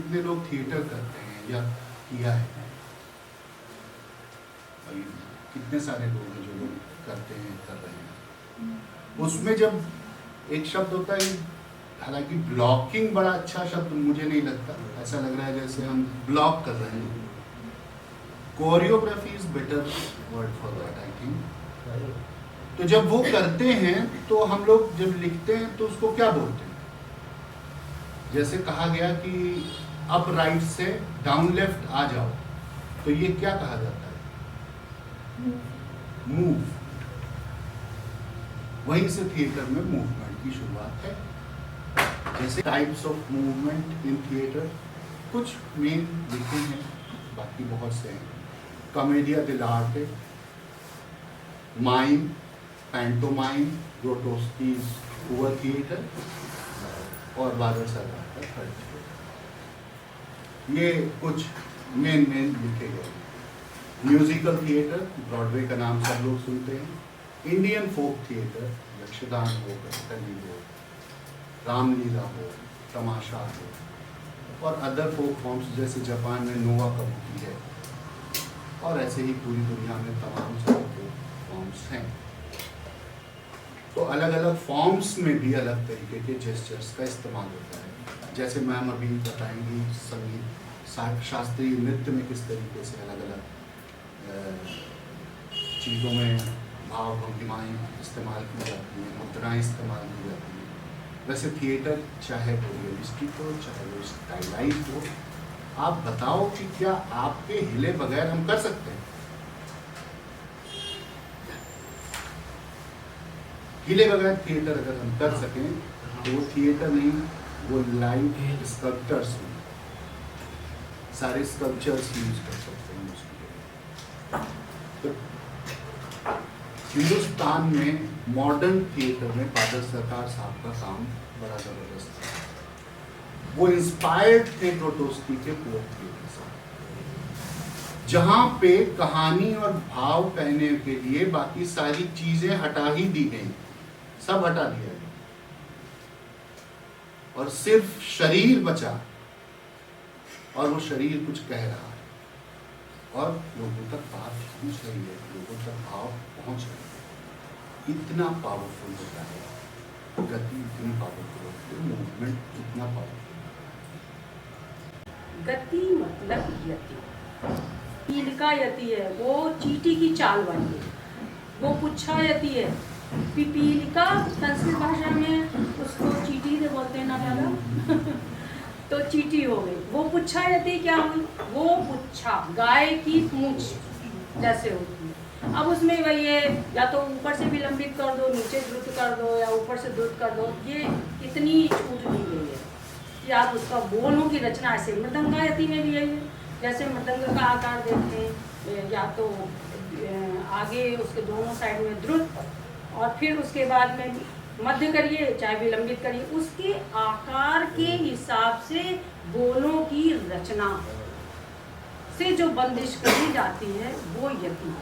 कितने लोग थिएटर करते हैं या किया है? कितने सारे लोग हैं जो लोग करते हैं, कर रहे हैं। उसमें जब एक शब्द होता है, हालांकि ब्लॉकिंग बड़ा अच्छा शब्द मुझे नहीं लगता, ऐसा लग रहा है जैसे हम ब्लॉक कर रहे हैं। Choreography is better word for that I think. तो जब वो करते हैं तो हम लोग जब लिखते हैं तो उसको क्या बोलते हैं? जैसे कहा गया कि अप राइट से डाउन लेफ्ट आ जाओ, तो ये क्या कहा जाता है? मूव। वहीं से थिएटर में मूवमेंट की शुरुआत है। जैसे types of movement in theatre कुछ मेन लिखे हैं, बाकी बहुत से हैं। कॉमेडिया डिलार्टे, माइम, पैंटोमाइम, ग्रोटोस्कीज पुअर थिएटर और बादल सरकार का थर्ड थिएटर। ये कुछ मेन लिखे गए। म्यूजिकल थिएटर, ब्रॉडवे का नाम सब लोग सुनते हैं। इंडियन फोक थिएटर, यक्षगान हो, कथकली हो, रामलीला हो, तमाशा हो, और अदर फोक फॉर्म्स जैसे जापान में नोवा कबूकी है, और ऐसे ही पूरी दुनिया में तमाम सारे फोक फॉर्म्स हैं। तो अलग अलग फॉर्म्स में भी अलग तरीके के जेस्चर्स का इस्तेमाल होता है। जैसे मैम अभी बताएंगी संगीत शास्त्रीय नृत्य में किस तरीके से अलग अलग चीज़ों में भाव भंगिमाएँ इस्तेमाल की जाती हैं, मुद्राएँ इस्तेमाल की जाती हैं। वैसे थिएटर चाहे वो रियलिस्टिक हो, चाहे वो स्टाइलाइज्ड हो, आप बताओ कि क्या आपके हिले बगैर हम कर सकते हैं? हिले बगैर थिएटर अगर हम कर सकें तो वो थिएटर नहीं, वो लाइव स्कल्पचर्स हैं। सारे स्कल्पचर्स यूज कर सकते हैं उसके। तो हिंदुस्तान में मॉडर्न थिएटर में बादल सरकार साहब का काम बड़ा जबरदस्त है। वो इंस्पायर्ड थे ग्रोटोस्की के पुअर थिएटर से, जहां पे कहानी और भाव कहने के लिए बाकी सारी चीजें हटा ही दी गई, सब हटा दिया गया और सिर्फ शरीर बचा, और वो शरीर कुछ कह रहा है और लोगों तक बात पहुंच रही है, लोगों तक भाव पहुंच रही है। इतना पावरफुल होता है गति, इतनी पावरफुल होती है, मूवमेंट इतना पावरफुल। गति मतलब यति, पीलिका यति है, वो चींटी की चाल वाली है। वो पुच्छा यति है, पीलिका संस्कृत भाषा में उसको चींटी से बोलते हैं ना दादा। तो चींटी हो गई। वो पुच्छा यति क्या हुई? वो पुच्छा गाय की पूंछ जैसे होती है। अब उसमें वही है, या तो ऊपर से भी लंबित कर दो, नीचे द्रुत कर दो, या ऊपर से द्रुत कर दो। ये इतनी छूट दी गई है कि आप उसका बोलों की रचना ऐसे। मृदंगायति में भी यही है, जैसे मृदंग का आकार देखते हैं, या तो आगे उसके दोनों साइड में द्रुत, और फिर उसके बाद में मध्य करिए, चाहे विलंबित करिए, उसके आकार के हिसाब से बोलों की रचना से जो बंदिश करी जाती है वो यति।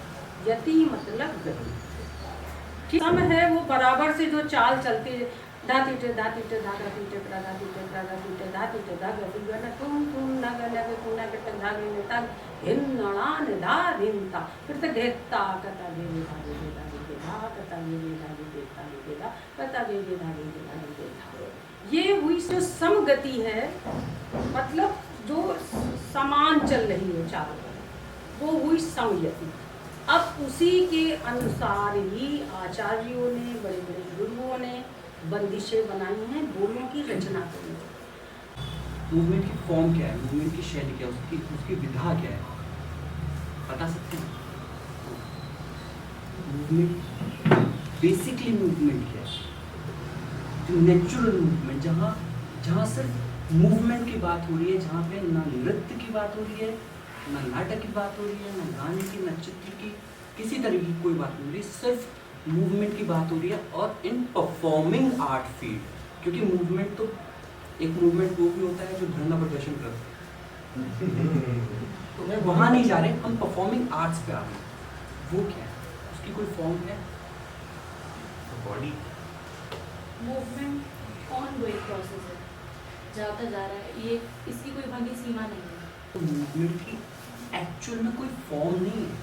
यति मतलब गति। सम है वो बराबर से जो चाल चलती है, धातीटे धातीटे धातीटे प्राधातीटे प्राधातीटे धातीटे धागति गण तुम नग नग कुनग तंगागे तंग हिन्नणान धारिंता फिर तक घेता कता देवी धागे धागे धा कता देवी धागे देता देगा कता देवी धागे धागे धा। ये हुई जो समगति है, मतलब जो समान चल रही है चारों तरफ, वो हुई समयति। अब उसी के अनुसार ही आचार्यों ने, बड़े बड़े गुरुओं ने बंदिशें बनाई हैं बोलों की रचना करने। मूवमेंट की फॉर्म क्या है, मूवमेंट की शैली क्या है, उसकी विधा क्या है, बता सकते हैं? मूवमेंट बेसिकली मूवमेंट क्या है? जो नेचुरल मूवमेंट, जहाँ सिर्फ मूवमेंट की बात हो रही है, जहाँ पे ना नृत्य की बात हो रही है, ना नाटक की बात हो रही है, ना गाने की, ना चित्र की, किसी तरह की कोई बात नहीं हो रही, सिर्फ मूवमेंट की बात हो रही है। और इन परफॉर्मिंग आर्ट फील्ड, क्योंकि मूवमेंट तो एक मूवमेंट वो भी होता है जो धरना प्रदर्शन करते हैं, तो मैं वहाँ नहीं जा रहे, हम परफॉर्मिंग आर्ट्स पे आ रहे हैं। वो क्या है, उसकी कोई फॉर्म है? बॉडी मूवमेंट ऑनगोइंग प्रोसेस है। जाता जा रहा है, ये इसकी कोई भाग्य सीमा नहीं है। तो मूवमेंट की एक्चुअल में कोई फॉर्म नहीं है,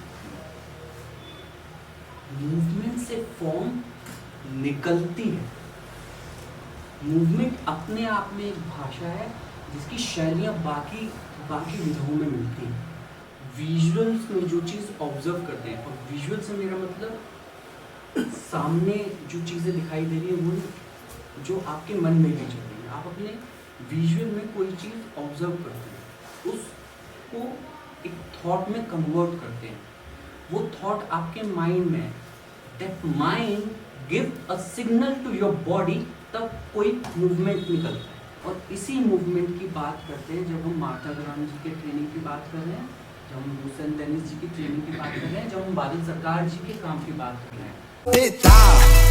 मूवमेंट से फॉर्म निकलती है। मूवमेंट अपने आप में एक भाषा है जिसकी शैलियाँ बाकी विधाओं में मिलती हैं। विजुअल्स में जो चीज़ ऑब्जर्व करते हैं, और विजुअल से मेरा मतलब सामने जो चीज़ें दिखाई दे रही है वो जो आपके मन में भी चल रही है, आप अपने विजुअल में कोई चीज़ ऑब्जर्व करते हैं, उसको एक थॉट में कन्वर्ट करते हैं, वो थॉट आपके माइंड में है, that mind give a signal to your body, तब कोई मूवमेंट निकलता है। और इसी मूवमेंट की बात करते हैं जब हम मार्था ग्राम जी के ट्रेनिंग की बात कर रहे हैं, जब हम हुसैन डेनिस जी की ट्रेनिंग की बात कर रहे हैं, जब हम बादल सरकार जी के काम की बात कर रहे हैं।